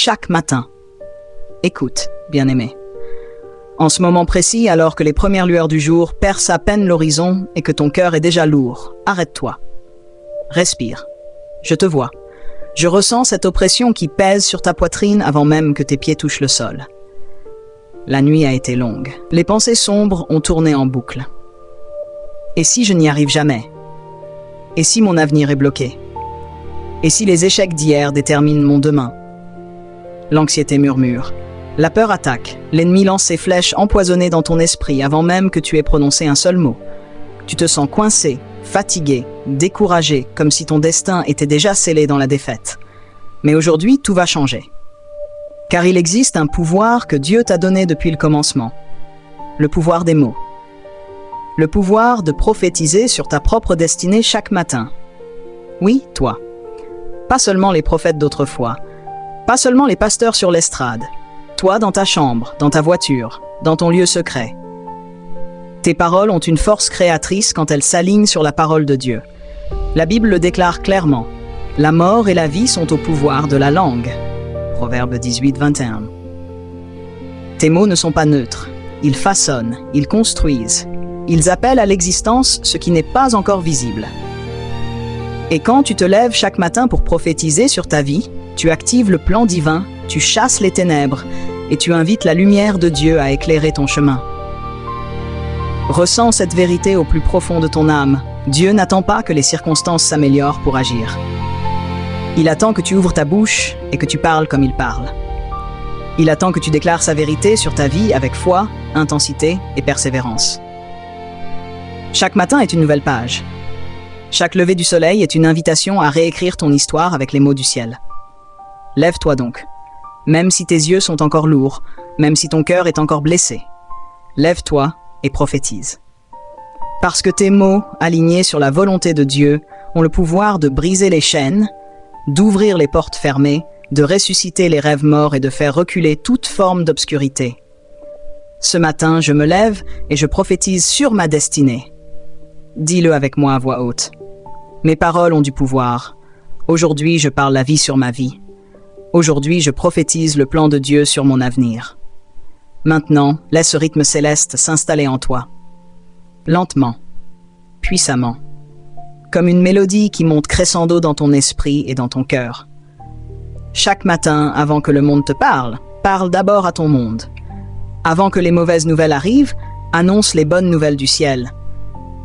chaque matin. Écoute, bien-aimé. En ce moment précis, alors que les premières lueurs du jour percent à peine l'horizon et que ton cœur est déjà lourd, arrête-toi. Respire. Je te vois. Je ressens cette oppression qui pèse sur ta poitrine avant même que tes pieds touchent le sol. La nuit a été longue. Les pensées sombres ont tourné en boucle. Et si je n'y arrive jamais? Et si mon avenir est bloqué? Et si les échecs d'hier déterminent mon demain? L'anxiété murmure. La peur attaque. L'ennemi lance ses flèches empoisonnées dans ton esprit avant même que tu aies prononcé un seul mot. Tu te sens coincé, fatigué, découragé, comme si ton destin était déjà scellé dans la défaite. Mais aujourd'hui, tout va changer. Car il existe un pouvoir que Dieu t'a donné depuis le commencement. Le pouvoir des mots. Le pouvoir de prophétiser sur ta propre destinée chaque matin. Oui, toi. Pas seulement les prophètes d'autrefois. Pas seulement les pasteurs sur l'estrade. Toi dans ta chambre, dans ta voiture, dans ton lieu secret. Tes paroles ont une force créatrice quand elles s'alignent sur la parole de Dieu. La Bible le déclare clairement. La mort et la vie sont au pouvoir de la langue. Proverbe 18, 21. Tes mots ne sont pas neutres. Ils façonnent, ils construisent. Ils appellent à l'existence ce qui n'est pas encore visible. Et quand tu te lèves chaque matin pour prophétiser sur ta vie, tu actives le plan divin, tu chasses les ténèbres et tu invites la lumière de Dieu à éclairer ton chemin. Ressens cette vérité au plus profond de ton âme. Dieu n'attend pas que les circonstances s'améliorent pour agir. Il attend que tu ouvres ta bouche et que tu parles comme il parle. Il attend que tu déclares sa vérité sur ta vie avec foi, intensité et persévérance. Chaque matin est une nouvelle page. Chaque lever du soleil est une invitation à réécrire ton histoire avec les mots du ciel. Lève-toi donc. Même si tes yeux sont encore lourds, même si ton cœur est encore blessé. Lève-toi et prophétise. Parce que tes mots, alignés sur la volonté de Dieu, ont le pouvoir de briser les chaînes, d'ouvrir les portes fermées, de ressusciter les rêves morts et de faire reculer toute forme d'obscurité. Ce matin, je me lève et je prophétise sur ma destinée. Dis-le avec moi à voix haute. Mes paroles ont du pouvoir. Aujourd'hui, je parle la vie sur ma vie. Aujourd'hui, je prophétise le plan de Dieu sur mon avenir. Maintenant, laisse ce rythme céleste s'installer en toi. Lentement, puissamment, comme une mélodie qui monte crescendo dans ton esprit et dans ton cœur. Chaque matin, avant que le monde te parle, parle d'abord à ton monde. Avant que les mauvaises nouvelles arrivent, annonce les bonnes nouvelles du ciel.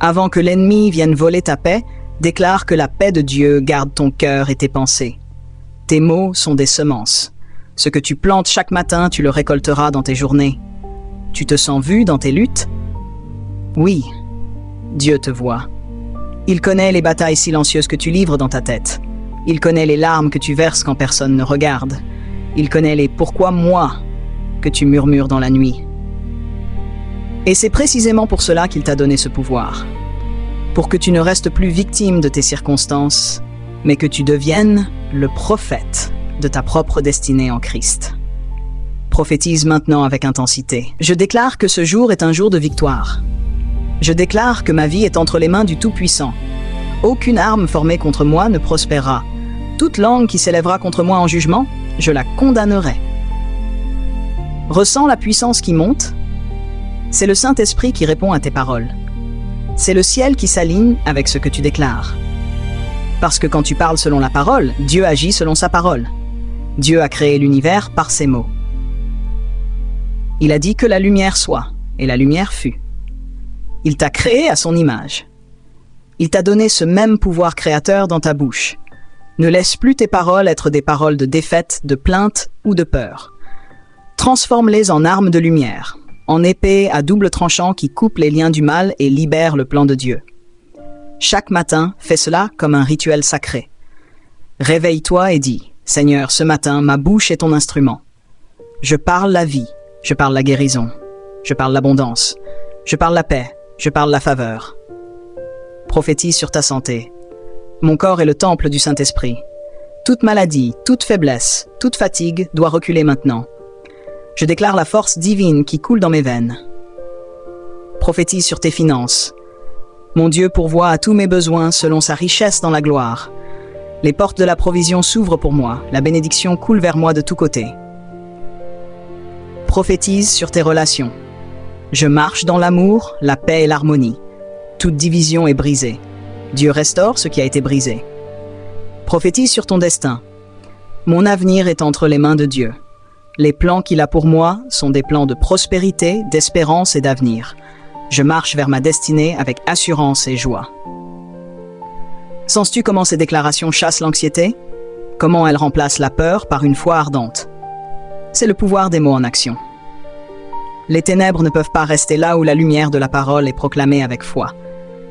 Avant que l'ennemi vienne voler ta paix, déclare que la paix de Dieu garde ton cœur et tes pensées. Tes mots sont des semences. Ce que tu plantes chaque matin, tu le récolteras dans tes journées. Tu te sens vu dans tes luttes? Oui, Dieu te voit. Il connaît les batailles silencieuses que tu livres dans ta tête. Il connaît les larmes que tu verses quand personne ne regarde. Il connaît les « pourquoi moi » que tu murmures dans la nuit. Et c'est précisément pour cela qu'il t'a donné ce pouvoir. Pour que tu ne restes plus victime de tes circonstances, mais que tu deviennes le prophète de ta propre destinée en Christ. Prophétise maintenant avec intensité. Je déclare que ce jour est un jour de victoire. Je déclare que ma vie est entre les mains du Tout-Puissant. Aucune arme formée contre moi ne prospérera. Toute langue qui s'élèvera contre moi en jugement, je la condamnerai. Ressens la puissance qui monte. C'est le Saint-Esprit qui répond à tes paroles. C'est le ciel qui s'aligne avec ce que tu déclares. Parce que quand tu parles selon la parole, Dieu agit selon sa parole. Dieu a créé l'univers par ses mots. Il a dit que la lumière soit, et la lumière fut. Il t'a créé à son image. Il t'a donné ce même pouvoir créateur dans ta bouche. Ne laisse plus tes paroles être des paroles de défaite, de plainte ou de peur. Transforme-les en armes de lumière, en épée à double tranchant qui coupe les liens du mal et libère le plan de Dieu. Chaque matin, fais cela comme un rituel sacré. Réveille-toi et dis, « Seigneur, ce matin, ma bouche est ton instrument. Je parle la vie, je parle la guérison, je parle l'abondance, je parle la paix, je parle la faveur. » Prophétise sur ta santé. Mon corps est le temple du Saint-Esprit. Toute maladie, toute faiblesse, toute fatigue doit reculer maintenant. Je déclare la force divine qui coule dans mes veines. Prophétise sur tes finances. Mon Dieu pourvoit à tous mes besoins selon sa richesse dans la gloire. Les portes de la provision s'ouvrent pour moi, la bénédiction coule vers moi de tous côtés. Prophétise sur tes relations. Je marche dans l'amour, la paix et l'harmonie. Toute division est brisée. Dieu restaure ce qui a été brisé. Prophétise sur ton destin. Mon avenir est entre les mains de Dieu. Les plans qu'il a pour moi sont des plans de prospérité, d'espérance et d'avenir. Je marche vers ma destinée avec assurance et joie. Sens-tu comment ces déclarations chassent l'anxiété? Comment elles remplacent la peur par une foi ardente? C'est le pouvoir des mots en action. Les ténèbres ne peuvent pas rester là où la lumière de la parole est proclamée avec foi.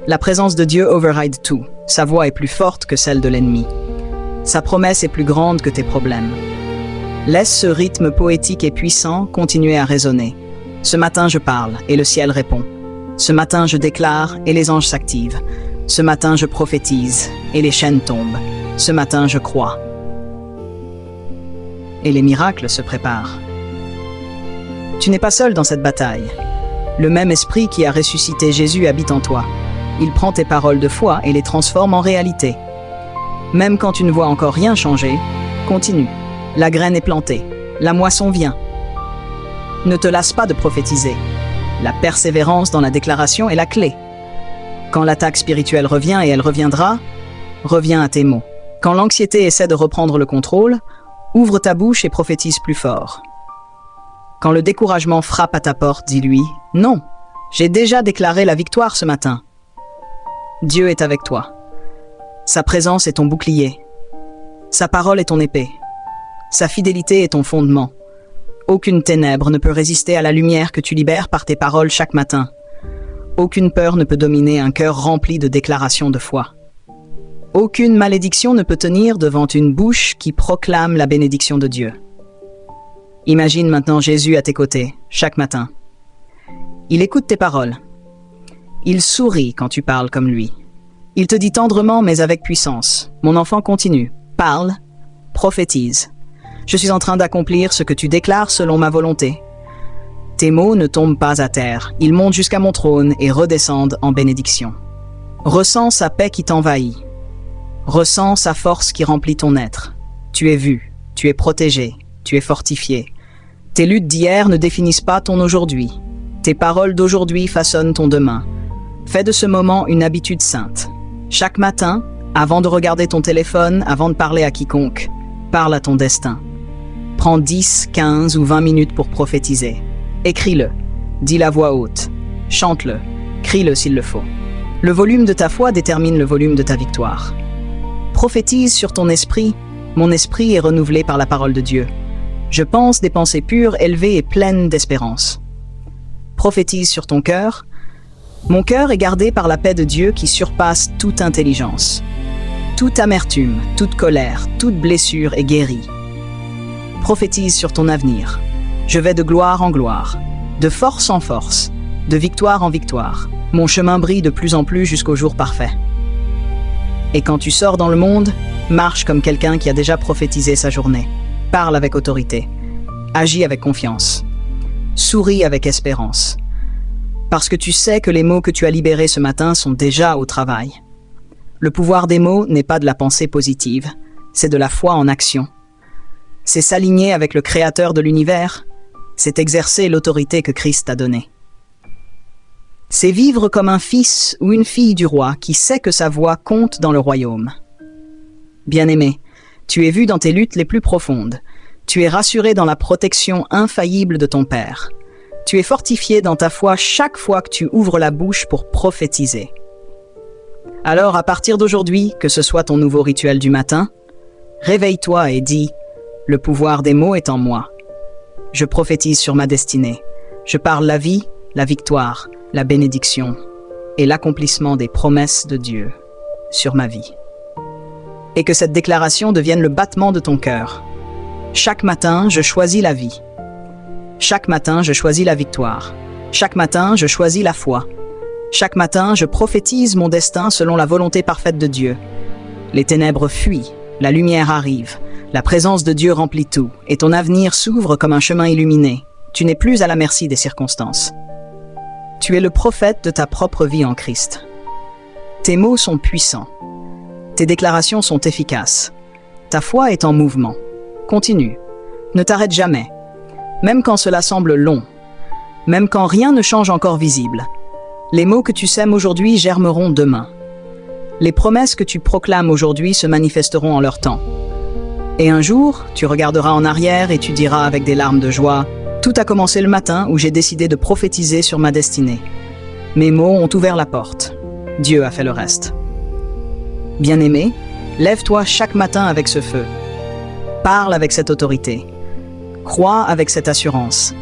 La présence de Dieu override tout. Sa voix est plus forte que celle de l'ennemi. Sa promesse est plus grande que tes problèmes. Laisse ce rythme poétique et puissant continuer à résonner. Ce matin, je parle et le ciel répond. Ce matin, je déclare et les anges s'activent. Ce matin, je prophétise et les chaînes tombent. Ce matin, je crois. Et les miracles se préparent. Tu n'es pas seul dans cette bataille. Le même esprit qui a ressuscité Jésus habite en toi. Il prend tes paroles de foi et les transforme en réalité. Même quand tu ne vois encore rien changer, continue. La graine est plantée. La moisson vient. Ne te lasse pas de prophétiser. La persévérance dans la déclaration est la clé. Quand l'attaque spirituelle revient, et elle reviendra, reviens à tes mots. Quand l'anxiété essaie de reprendre le contrôle, ouvre ta bouche et prophétise plus fort. Quand le découragement frappe à ta porte, dis-lui « Non, j'ai déjà déclaré la victoire ce matin. » Dieu est avec toi. Sa présence est ton bouclier. Sa parole est ton épée. Sa fidélité est ton fondement. Aucune ténèbre ne peut résister à la lumière que tu libères par tes paroles chaque matin. Aucune peur ne peut dominer un cœur rempli de déclarations de foi. Aucune malédiction ne peut tenir devant une bouche qui proclame la bénédiction de Dieu. Imagine maintenant Jésus à tes côtés, chaque matin. Il écoute tes paroles. Il sourit quand tu parles comme lui. Il te dit tendrement mais avec puissance. Mon enfant, continue. Parle, prophétise. Je suis en train d'accomplir ce que tu déclares selon ma volonté. Tes mots ne tombent pas à terre. Ils montent jusqu'à mon trône et redescendent en bénédiction. Ressens sa paix qui t'envahit. Ressens sa force qui remplit ton être. Tu es vu, tu es protégé, tu es fortifié. Tes luttes d'hier ne définissent pas ton aujourd'hui. Tes paroles d'aujourd'hui façonnent ton demain. Fais de ce moment une habitude sainte. Chaque matin, avant de regarder ton téléphone, avant de parler à quiconque, parle à ton destin. Prends 10, 15 ou 20 minutes pour prophétiser. Écris-le, dis-le à voix haute, chante-le, crie-le s'il le faut. Le volume de ta foi détermine le volume de ta victoire. Prophétise sur ton esprit. Mon esprit est renouvelé par la parole de Dieu. Je pense des pensées pures, élevées et pleines d'espérance. Prophétise sur ton cœur. Mon cœur est gardé par la paix de Dieu qui surpasse toute intelligence. Toute amertume, toute colère, toute blessure est guérie. Prophétise sur ton avenir. Je vais de gloire en gloire, de force en force, de victoire en victoire. Mon chemin brille de plus en plus jusqu'au jour parfait. Et quand tu sors dans le monde, marche comme quelqu'un qui a déjà prophétisé sa journée. Parle avec autorité. Agis avec confiance. Souris avec espérance. Parce que tu sais que les mots que tu as libérés ce matin sont déjà au travail. Le pouvoir des mots n'est pas de la pensée positive, c'est de la foi en action. C'est s'aligner avec le Créateur de l'univers, c'est exercer l'autorité que Christ t'a donnée. C'est vivre comme un fils ou une fille du roi qui sait que sa voix compte dans le royaume. Bien-aimé, tu es vu dans tes luttes les plus profondes. Tu es rassuré dans la protection infaillible de ton Père. Tu es fortifié dans ta foi chaque fois que tu ouvres la bouche pour prophétiser. Alors, à partir d'aujourd'hui, que ce soit ton nouveau rituel du matin, réveille-toi et dis « Le pouvoir des mots est en moi. Je prophétise sur ma destinée. Je parle la vie, la victoire, la bénédiction et l'accomplissement des promesses de Dieu sur ma vie. » Et que cette déclaration devienne le battement de ton cœur. Chaque matin, je choisis la vie. Chaque matin, je choisis la victoire. Chaque matin, je choisis la foi. Chaque matin, je prophétise mon destin selon la volonté parfaite de Dieu. Les ténèbres fuient, la lumière arrive, la présence de Dieu remplit tout, et ton avenir s'ouvre comme un chemin illuminé. Tu n'es plus à la merci des circonstances. Tu es le prophète de ta propre vie en Christ. Tes mots sont puissants. Tes déclarations sont efficaces. Ta foi est en mouvement. Continue. Ne t'arrête jamais. Même quand cela semble long. Même quand rien ne change encore visible. Les mots que tu sèmes aujourd'hui germeront demain. Les promesses que tu proclames aujourd'hui se manifesteront en leur temps. Et un jour, tu regarderas en arrière et tu diras avec des larmes de joie « Tout a commencé le matin où j'ai décidé de prophétiser sur ma destinée. Mes mots ont ouvert la porte. Dieu a fait le reste. » Bien-aimé, lève-toi chaque matin avec ce feu. Parle avec cette autorité. Crois avec cette assurance.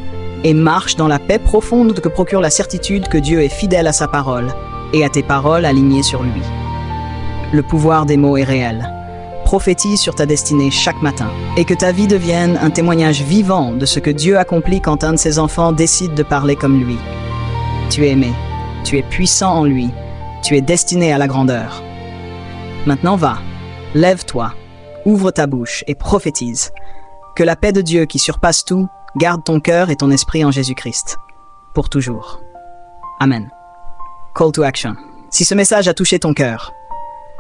Et marche dans la paix profonde que procure la certitude que Dieu est fidèle à sa parole et à tes paroles alignées sur lui. Le pouvoir des mots est réel. Prophétise sur ta destinée chaque matin et que ta vie devienne un témoignage vivant de ce que Dieu accomplit quand un de ses enfants décide de parler comme lui. Tu es aimé, tu es puissant en lui, tu es destiné à la grandeur. Maintenant va, lève-toi, ouvre ta bouche et prophétise. Que la paix de Dieu qui surpasse tout garde ton cœur et ton esprit en Jésus-Christ, pour toujours. Amen. Call to action. Si ce message a touché ton cœur,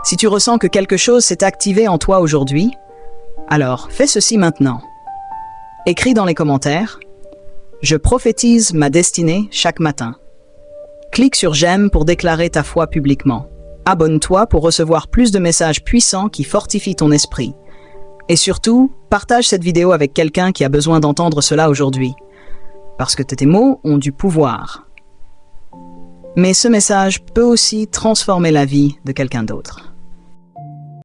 si tu ressens que quelque chose s'est activé en toi aujourd'hui, alors fais ceci maintenant. Écris dans les commentaires « Je prophétise ma destinée chaque matin ». Clique sur « J'aime » pour déclarer ta foi publiquement. Abonne-toi pour recevoir plus de messages puissants qui fortifient ton esprit. Et surtout, partage cette vidéo avec quelqu'un qui a besoin d'entendre cela aujourd'hui. Parce que tes mots ont du pouvoir. Mais ce message peut aussi transformer la vie de quelqu'un d'autre.